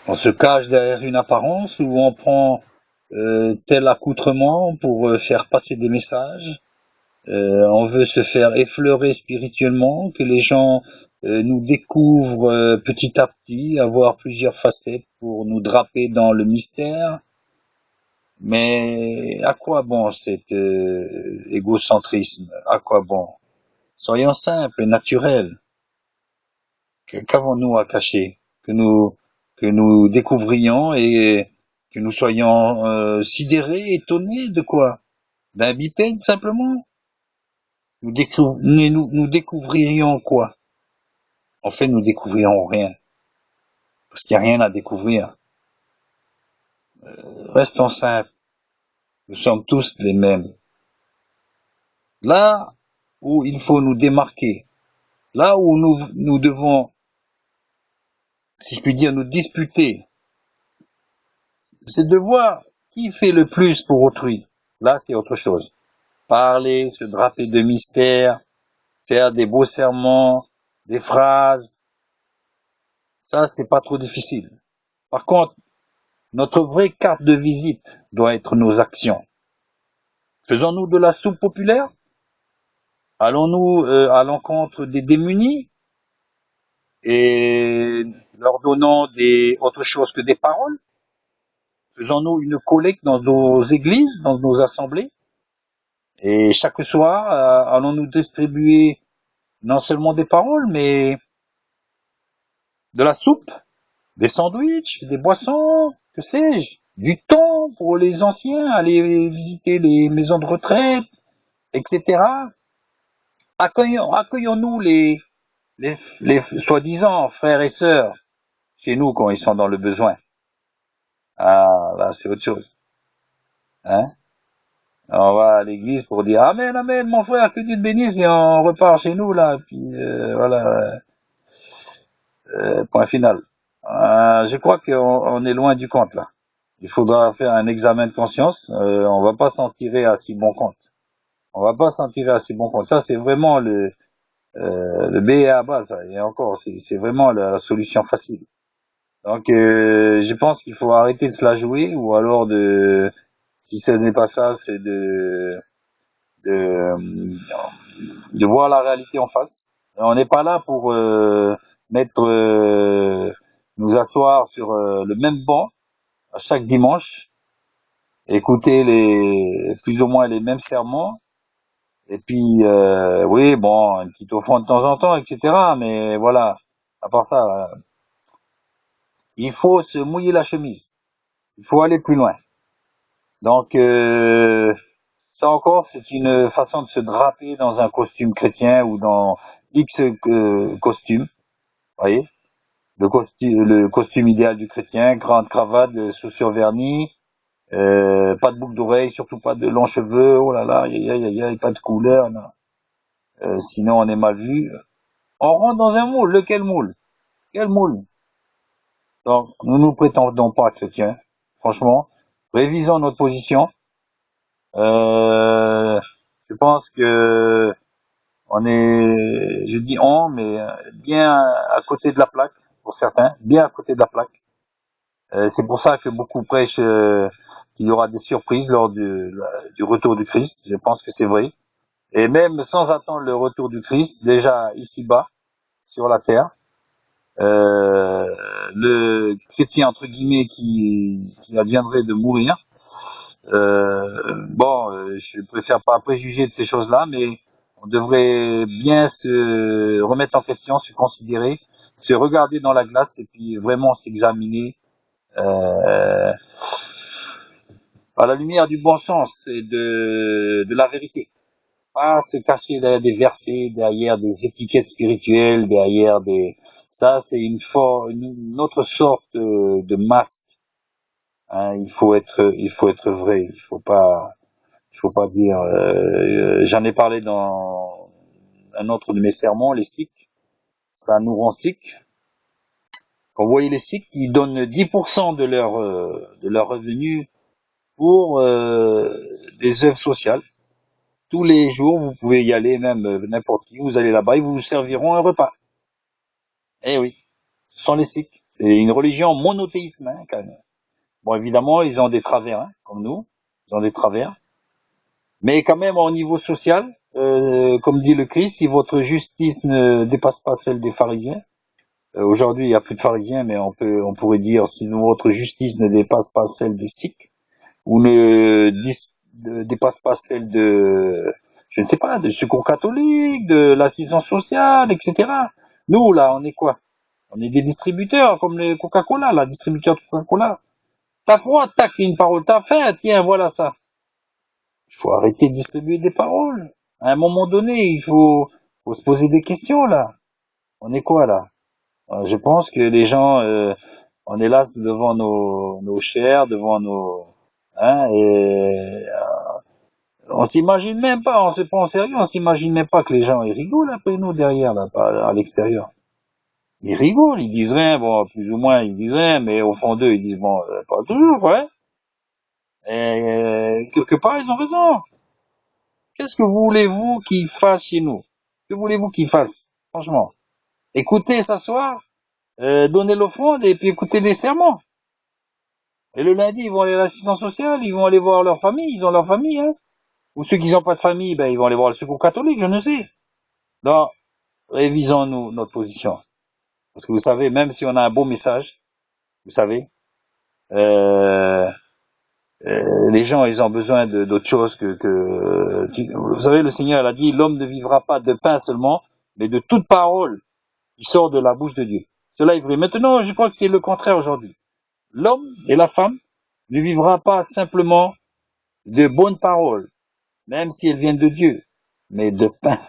On se cache derrière une apparence ou on prend tel accoutrement pour faire passer des messages. On veut se faire effleurer spirituellement, que les gens nous découvrent petit à petit, avoir plusieurs facettes pour nous draper dans le mystère. Mais à quoi bon cet égocentrisme? À quoi bon? Soyons simples et naturels. Qu'avons-nous à cacher? Que nous découvrions et que nous soyons sidérés, étonnés de quoi? D'un bipède simplement? Nous découvririons quoi? En fait, nous découvrirons rien, parce qu'il n'y a rien à découvrir. Restons simples, nous sommes tous les mêmes. Là où il faut nous démarquer, là où nous devons, si je puis dire, nous disputer, c'est de voir qui fait le plus pour autrui. Là, c'est autre chose. Parler, se draper de mystère, faire des beaux sermons, des phrases, ça, c'est pas trop difficile. Par contre, notre vraie carte de visite doit être nos actions. Faisons-nous de la soupe populaire? Allons-nous à l'encontre des démunis et leur donnons autre chose que des paroles? Faisons-nous une collecte dans nos églises, dans nos assemblées? Et chaque soir, allons-nous distribuer non seulement des paroles, mais de la soupe, des sandwichs, des boissons, que sais-je, du temps pour les anciens, aller visiter les maisons de retraite, etc. Accueillons-nous les soi-disant frères et sœurs chez nous quand ils sont dans le besoin. Ah, là, c'est autre chose. Hein? On va à l'église pour dire Amen, Amen, mon frère, que Dieu te bénisse, et on repart chez nous, là, puis voilà, point final. Je crois qu'on est loin du compte, là. Il faudra faire un examen de conscience, on va pas s'en tirer à si bon compte. On va pas s'en tirer à si bon compte. Ça, c'est vraiment le B et A bas, ça. Et encore, c'est vraiment la solution facile. Donc, je pense qu'il faut arrêter de se la jouer, ou alors si ce n'est pas ça, c'est de, de voir la réalité en face. On n'est pas là pour nous asseoir sur le même banc à chaque dimanche, écouter plus ou moins les mêmes sermons, et puis oui, bon, une petite offrande de temps en temps, etc. Mais voilà, à part ça, il faut se mouiller la chemise. Il faut aller plus loin. Donc, ça encore, c'est une façon de se draper dans un costume chrétien ou dans X costume. Voyez, le costume idéal du chrétien, grande cravate, chaussures vernis, pas de boucle d'oreille, surtout pas de longs cheveux. Oh là là, pas de couleur. Non. Sinon, on est mal vu. On rentre dans un moule. Lequel moule? Quel moule? Donc, nous nous prétendons pas chrétiens. Franchement, révisons notre position. Je pense que je dis on, mais bien à côté de la plaque, pour certains, bien à côté de la plaque. C'est pour ça que beaucoup prêchent qu'il y aura des surprises lors du retour du Christ. Je pense que c'est vrai. Et même sans attendre le retour du Christ, déjà ici-bas, sur la terre, le chrétien entre guillemets qui adviendrait de mourir. Je préfère pas préjuger de ces choses-là, mais on devrait bien se remettre en question, se considérer, se regarder dans la glace et puis vraiment s'examiner à la lumière du bon sens et de la vérité. Pas se cacher derrière des versets, derrière des étiquettes spirituelles, ça c'est une autre sorte de masque. Hein, il faut être vrai. Il faut pas dire. J'en ai parlé dans un autre de mes sermons, les sikhs. Ça nous rend sikhs. Quand vous voyez les sikhs, ils donnent 10% de leur revenu pour des œuvres sociales. Tous les jours, vous pouvez y aller, même n'importe qui. Vous allez là-bas, ils vous serviront un repas. Eh oui, ce sont les sikhs. C'est une religion monothéisme, hein, quand même. Bon, évidemment, ils ont des travers, hein, comme nous. Ils ont des travers. Mais quand même, au niveau social, comme dit le Christ, si votre justice ne dépasse pas celle des pharisiens, aujourd'hui, il n'y a plus de pharisiens, mais on pourrait dire si votre justice ne dépasse pas celle des sikhs, ou ne dépasse pas celle de, je ne sais pas, de secours catholique, de l'assistance sociale, etc. Nous, là, on est quoi? On est des distributeurs, comme les Coca-Cola, là, distributeurs de Coca-Cola. T'as froid, tac, une parole, t'as faim, tiens, voilà ça. Il faut arrêter de distribuer des paroles. À un moment donné, faut se poser des questions, là. On est quoi, là? Je pense que les gens, on est là devant nos chairs, devant hein, et on s'imagine même pas, on se prend au sérieux, on s'imagine même pas que les gens, ils rigolent après nous derrière, là, à l'extérieur. Ils rigolent, ils disent rien, bon, plus ou moins, ils disent rien, mais au fond d'eux, ils disent, bon, pas toujours, ouais. Et quelque part, ils ont raison. Qu'est-ce que voulez-vous qu'ils fassent chez nous? Que voulez-vous qu'ils fassent? Franchement. Écoutez, s'asseoir, donner l'offrande et puis écouter des sermons. Et le lundi, ils vont aller à l'assistance sociale, ils vont aller voir leur famille, ils ont leur famille, hein. Ou ceux qui n'ont pas de famille, ben, ils vont aller voir le secours catholique, je ne sais. Donc, révisons-nous notre position. Parce que vous savez, même si on a un beau message, vous savez, euh, les gens, ils ont besoin d'autre chose vous savez, le Seigneur a dit, l'homme ne vivra pas de pain seulement, mais de toute parole qui sort de la bouche de Dieu. Cela est vrai. Maintenant, je crois que c'est le contraire aujourd'hui. L'homme et la femme ne vivra pas simplement de bonnes paroles, même si elles viennent de Dieu, mais de pain.